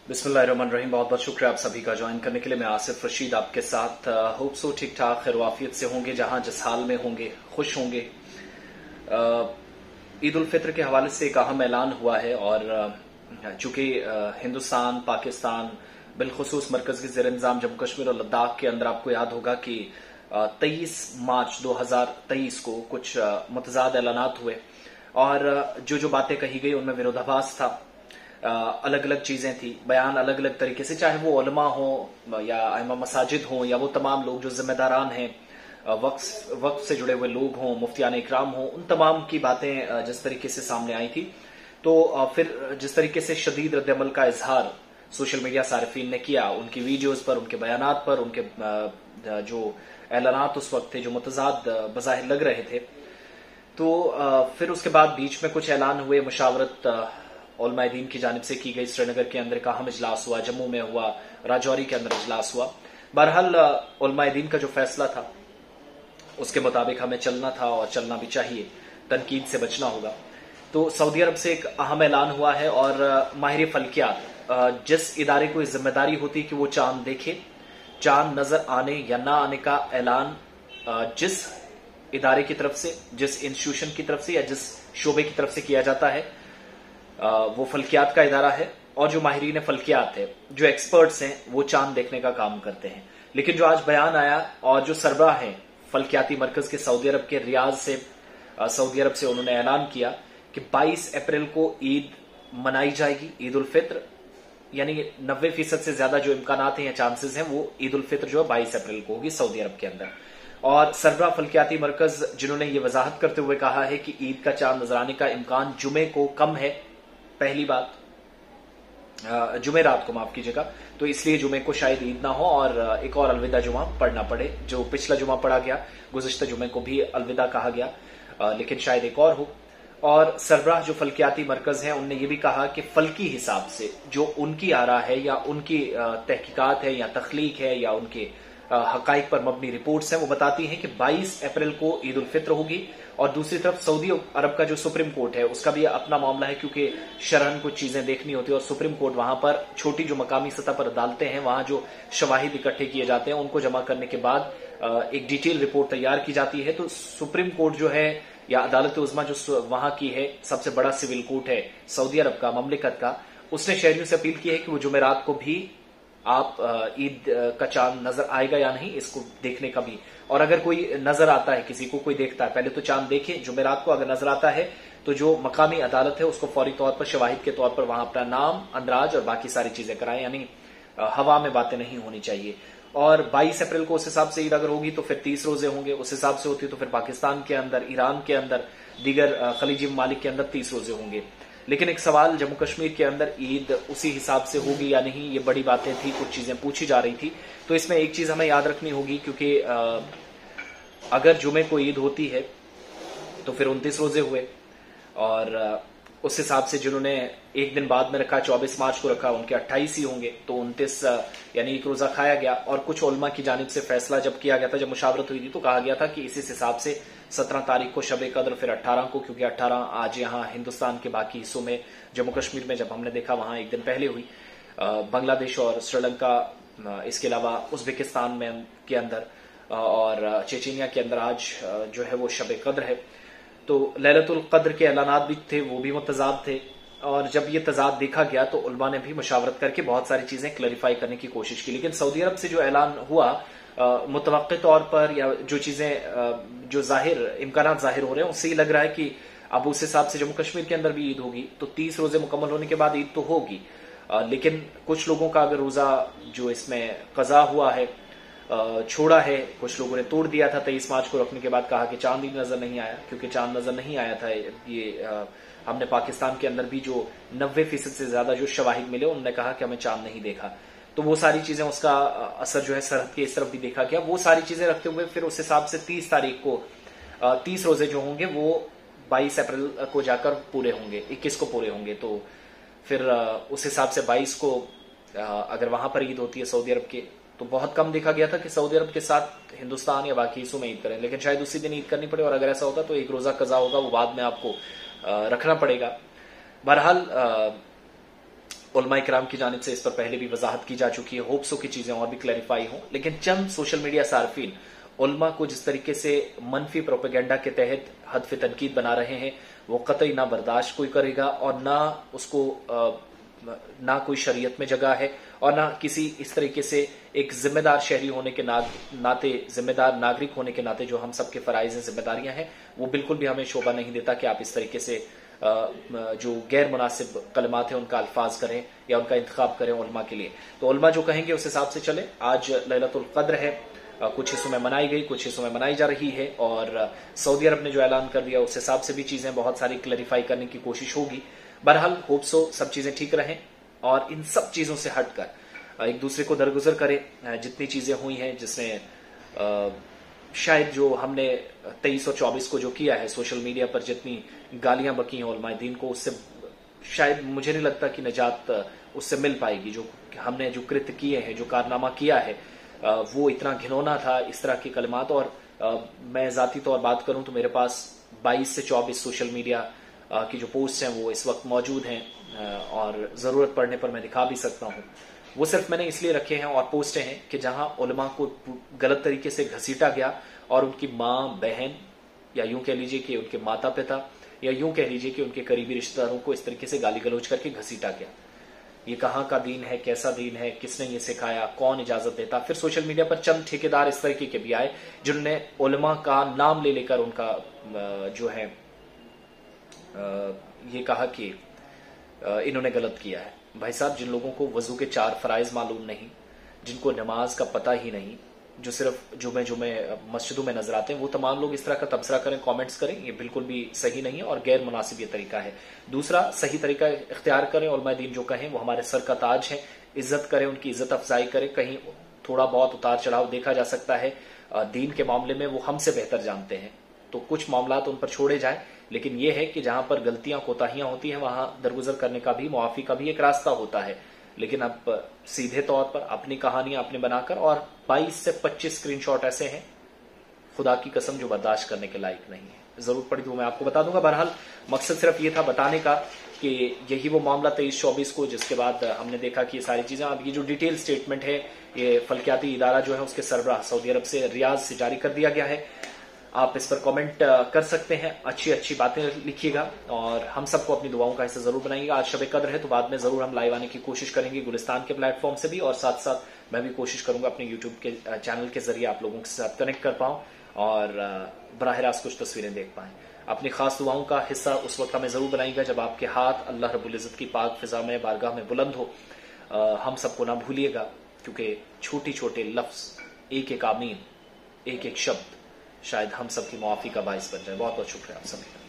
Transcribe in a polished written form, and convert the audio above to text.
बिस्मिल्लाहिर्रहमानिर्रहीम। बहुत बहुत शुक्रिया आप सभी का ज्वाइन करने के लिए। मैं आसिफ रशीद आपके साथ। होप सो ठीक ठाक खैर वाफियत से होंगे, जहां जिस हाल में होंगे खुश होंगे। ईद उल फित्र के हवाले से एक अहम ऐलान हुआ है और चूंकि हिंदुस्तान पाकिस्तान बिलखुसूस मरकज के ज़ेर इंतजाम जम्मू कश्मीर और लद्दाख के अंदर आपको याद होगा कि 23 मार्च 2023 को कुछ मुतज़ाद ऐलानात हुए और जो बातें कही गई उनमें विरोधाभास था। अलग अलग चीजें थी, बयान अलग अलग तरीके से, चाहे वो उलमा हो या इमाम मसाजिद हो या वो तमाम लोग जो जिम्मेदारान हैं, वक्फ से जुड़े हुए लोग हों, मुफ्तियान इकराम हों, उन तमाम की बातें जिस तरीके से सामने आई थी। तो फिर जिस तरीके से शदीद रद्दअमल का इजहार सोशल मीडिया सारिफीन ने किया, उनकी वीडियोज पर, उनके बयानात पर, उनके जो ऐलानात उस वक्त थे जो मुतज़ाद बज़ाहिर लग रहे थे, तो फिर उसके बाद बीच में कुछ ऐलान हुए। मुशावरत उलमाए दीन की जानिब से की गई, श्रीनगर के अंदर का अहम इजलास हुआ, जम्मू में हुआ, राजौरी के अंदर इजलास हुआ। बहरहाल उलमाए दीन का जो फैसला था उसके मुताबिक हमें चलना था और चलना भी चाहिए, तनकीद से बचना होगा। तो सऊदी अरब से एक अहम ऐलान हुआ है और माहिर फल्कियात, जिस इदारे को जिम्मेदारी होती है कि वो चांद देखे, चांद नजर आने या ना आने का ऐलान जिस इदारे की तरफ से, जिस इंस्टीट्यूशन की तरफ से या जिस शोबे की तरफ से किया जाता है, वो फल्कियात का इदारा है। और जो माहिरीन फल्कियात है, जो एक्सपर्ट्स हैं, वो चांद देखने का काम करते हैं। लेकिन जो आज बयान आया और जो सरबराह है फल्कियाती मरकज के सऊदी अरब के रियाद से, सऊदी अरब से उन्होंने ऐलान किया कि 22 अप्रैल को ईद मनाई जाएगी, ईद उल फित्र, यानी 90% से ज्यादा जो इम्कानात हैं या चांसेस हैं, वो ईद उल फित्र जो है 22 अप्रैल को होगी सऊदी अरब के अंदर। और सरबराह फल्कियाती मरकज जिन्होंने ये वजाहत करते हुए कहा है कि ईद का चांद नजर आने का इम्कान जुमे को कम है, पहली बात, जुमे रात को माफ कीजिएगा, तो इसलिए जुमे को शायद ईद ना हो और एक और अलविदा जुमा पढ़ना पड़े। जो पिछला जुमा पढ़ा गया, गुज़िश्ता जुमे को भी अलविदा कहा गया, लेकिन शायद एक और हो। और सरबराह जो फल्कियाती मरकज हैं उनने ये भी कहा कि फल्की हिसाब से जो उनकी आरा है या उनकी तहकीकात है या तख्लीक है या उनके हकाइक पर मबनी रिपोर्ट्स हैं, वो बताती हैं कि 22 अप्रैल को ईद उल फित्र होगी। और दूसरी तरफ सऊदी अरब का जो सुप्रीम कोर्ट है उसका भी अपना मामला है, क्योंकि शरहन कुछ चीजें देखनी होती है और सुप्रीम कोर्ट वहां पर छोटी जो मकामी सतह पर अदालतें हैं, वहां जो शवाहिद इकट्ठे किए जाते हैं उनको जमा करने के बाद एक डिटेल रिपोर्ट तैयार की जाती है। तो सुप्रीम कोर्ट जो है या अदालत उज़्मा जो वहां की है, सबसे बड़ा सिविल कोर्ट है सऊदी अरब का, ममलिकत का, उसने शहरियों से अपील की है कि वो जुमेरात को भी आप ईद का चांद नजर आएगा या नहीं, इसको देखने का भी। और अगर कोई नजर आता है, किसी को कोई देखता है, पहले तो चांद देखे जुमेरात को, अगर नजर आता है तो जो मकामी अदालत है उसको फौरी तौर पर शवाहिद के तौर पर वहां अपना नाम, अंदराज और बाकी सारी चीजें कराएं, यानी हवा में बातें नहीं होनी चाहिए। और 22 अप्रैल को उस हिसाब से ईद अगर होगी तो फिर 30 रोजे होंगे, उस हिसाब से होती तो फिर पाकिस्तान के अंदर, ईरान के अंदर, दीगर खलीजी ममालिक के अंदर 30 रोजे होंगे। लेकिन एक सवाल, जम्मू कश्मीर के अंदर ईद उसी हिसाब से होगी या नहीं, ये बड़ी बातें थी, कुछ चीजें पूछी जा रही थी। तो इसमें एक चीज हमें याद रखनी होगी, क्योंकि अगर जुमे को ईद होती है तो फिर 29 रोजे हुए और उस हिसाब से जिन्होंने एक दिन बाद में रखा, 24 मार्च को रखा, उनके 28 ही होंगे, तो 29 यानी एक रोजा खाया गया। और कुछ उलमा की जानिब से फैसला जब किया गया था, जब मुशावरत हुई थी, तो कहा गया था कि इसी हिसाब से 17 तारीख को शब कद्र, फिर 18 को, क्योंकि 18 आज यहाँ हिंदुस्तान के बाकी हिस्सों में, जम्मू कश्मीर में जब हमने देखा वहां एक दिन पहले हुई। बांग्लादेश और श्रीलंका, इसके अलावा उज्बेकिस्तान में के अंदर और चेचेनिया के अंदर आज जो है वो शब कद्र है। तो लैलतुल कद्र के ऐलानात भी थे, वो भी मुतजाद थे। और जब ये तजाद देखा गया तो उलमा ने भी मुशावरत करके बहुत सारी चीजें क्लैरिफाई करने की कोशिश की। लेकिन सऊदी अरब से जो ऐलान हुआ, मुतवक्के तौर पर या जो चीजें जो इम्कानात जाहिर हो रहे हैं, उससे ही लग रहा है कि अब उस हिसाब से जम्मू कश्मीर के अंदर भी ईद होगी, तो 30 रोजे मुकम्मल होने के बाद ईद तो होगी। लेकिन कुछ लोगों का अगर रोजा जो इसमें कजा हुआ है, छोड़ा है, कुछ लोगों ने तोड़ दिया था 23 मार्च को रखने के बाद, कहा कि चांद ही नजर नहीं आया, क्योंकि चांद नजर नहीं आया था। ये हमने पाकिस्तान के अंदर भी जो 90% से ज्यादा जो शवाहिद मिले, उन्होंने कहा कि हमें चांद नहीं देखा। तो वो सारी चीजें, उसका असर जो है सरहद के इस तरफ भी देखा गया। वो सारी चीजें रखते हुए फिर उस हिसाब से 30 तारीख को 30 रोजे जो होंगे वो 22 अप्रैल को जाकर पूरे होंगे, 21 को पूरे होंगे। तो फिर उस हिसाब से 22 को अगर वहां पर ईद होती है सऊदी अरब के, तो बहुत कम देखा गया था कि सऊदी अरब के साथ हिंदुस्तान या बाकी हिस्सों में ईद करें, लेकिन शायद उसी दिन ईद करनी पड़े। और अगर ऐसा होता तो एक रोजा कजा होगा, वो बाद में आपको रखना पड़ेगा। बहरहाल उलमा इकराम की जानिब से इस पर पहले भी वजाहत की जा चुकी है, होप्सो की चीजें और भी क्लैरिफाई हों। लेकिन चंद सोशल मीडिया सार्फिन उलमा को जिस तरीके से मनफी प्रोपेगेंडा के तहत हदफ तनकीद बना रहे हैं, वो कतई ना बर्दाश्त कोई करेगा और ना उसको ना कोई शरीयत में जगह है और ना किसी इस तरीके से एक जिम्मेदार शहरी होने के नाते, जिम्मेदार नागरिक होने के नाते जो हम सबके फराइज हैं, जिम्मेदारियां हैं, वो बिल्कुल भी हमें शोभा नहीं देता कि आप इस तरीके से जो गैर मुनासिब कलमात हैं उनका अल्फाज करें या उनका इंतखाब करें उलमा के लिए। तो उलमा जो कहेंगे उस हिसाब से चले। आज लैलतुल क़द्र है, कुछ हिस्सों में मनाई गई, कुछ हिस्सों में मनाई जा रही है और सऊदी अरब ने जो ऐलान कर दिया उस हिसाब से भी चीजें बहुत सारी क्लैरिफाई करने की कोशिश होगी। बहरहाल होप्सो सब चीजें ठीक रहें और इन सब चीजों से हटकर एक दूसरे को दरगुजर करें। जितनी चीजें हुई हैं, जिसमें शायद जो हमने 23 और 24 को जो किया है सोशल मीडिया पर, जितनी गालियां बकी हैं उलमाए दीन को, उससे शायद मुझे नहीं लगता कि निजात उससे मिल पाएगी। जो हमने जो कृत्य किए हैं, जो कारनामा किया है, वो इतना घिनौना था, इस तरह की कलमात। और मैं जाती तौर बात करूं तो मेरे पास 22 से 24 सोशल मीडिया की जो पोस्ट हैं वो इस वक्त मौजूद हैं और जरूरत पड़ने पर मैं दिखा भी सकता हूं। वो सिर्फ मैंने इसलिए रखे हैं और पोस्टें हैं कि जहां उलमा को गलत तरीके से घसीटा गया और उनकी माँ बहन, या यूं कह लीजिए कि उनके माता पिता, या यूं कह लीजिए कि उनके करीबी रिश्तेदारों को इस तरीके से गाली गलौज करके घसीटा गया। ये कहाँ का दीन है, कैसा दीन है, किसने ये सिखाया, कौन इजाजत देता। फिर सोशल मीडिया पर चंद ठेकेदार इस तरीके के भी आए जिन्होंने उलमा का नाम ले लेकर उनका जो है ये कहा कि इन्होंने गलत किया है। भाई साहब, जिन लोगों को वजू के 4 फराइज मालूम नहीं, जिनको नमाज का पता ही नहीं, जो सिर्फ जुमे मस्जिदों में नजर आते हैं, वो तमाम लोग इस तरह का तबसरा करें, कमेंट्स करें, ये बिल्कुल भी सही नहीं है और गैर मुनासिब ये तरीका है। दूसरा, सही तरीका इख्तियार करें, उलमा दीन जो कहें वो हमारे सर का ताज है, इज्जत करें, उनकी इज्जत अफजाई करें। कहीं थोड़ा बहुत उतार चढ़ाव देखा जा सकता है, दीन के मामले में वो हमसे बेहतर जानते हैं, तो कुछ मामला उन पर छोड़े जाए। लेकिन यह है कि जहां पर गलतियां कोताहियां होती हैं वहां दरगुजर करने का भी, मुआफी का भी एक रास्ता होता है। लेकिन अब सीधे तौर पर अपनी कहानियां आपने बनाकर, और 22 से 25 स्क्रीनशॉट ऐसे हैं खुदा की कसम जो बर्दाश्त करने के लायक नहीं है। जरूरत पड़ी तो मैं आपको बता दूंगा। बहरहाल मकसद सिर्फ ये था बताने का कि यही वो मामला 23-24 को, जिसके बाद हमने देखा कि ये सारी चीजें, अब ये जो डिटेल स्टेटमेंट है ये फल्कियाती इदारा जो है उसके सरबराह सऊदी अरब से रियाज से जारी कर दिया गया है। आप इस पर कमेंट कर सकते हैं, अच्छी अच्छी बातें लिखिएगा और हम सबको अपनी दुआओं का हिस्सा जरूर बनाइएगा। आज शब कद्र है तो बाद में जरूर हम लाइव आने की कोशिश करेंगे गुलिस्तान के प्लेटफॉर्म से भी, और साथ साथ मैं भी कोशिश करूंगा अपने यूट्यूब के चैनल के जरिए आप लोगों के साथ कनेक्ट कर पाऊं और बराह रास्त कुछ तस्वीरें देख पाएं। अपनी खास दुआओं का हिस्सा उस वक्त हमें जरूर बनाइएगा जब आपके हाथ अल्लाह रब्बुल इज्जत की पाक फिजा में, बारगाह में बुलंद हो। हम सबको ना भूलिएगा, क्योंकि छोटे छोटे लफ्ज, एक एक आमीन, एक एक शब्द शायद हम सबकी मुआफी का बाइस बन जाए। बहुत बहुत शुक्रिया आप सभी का।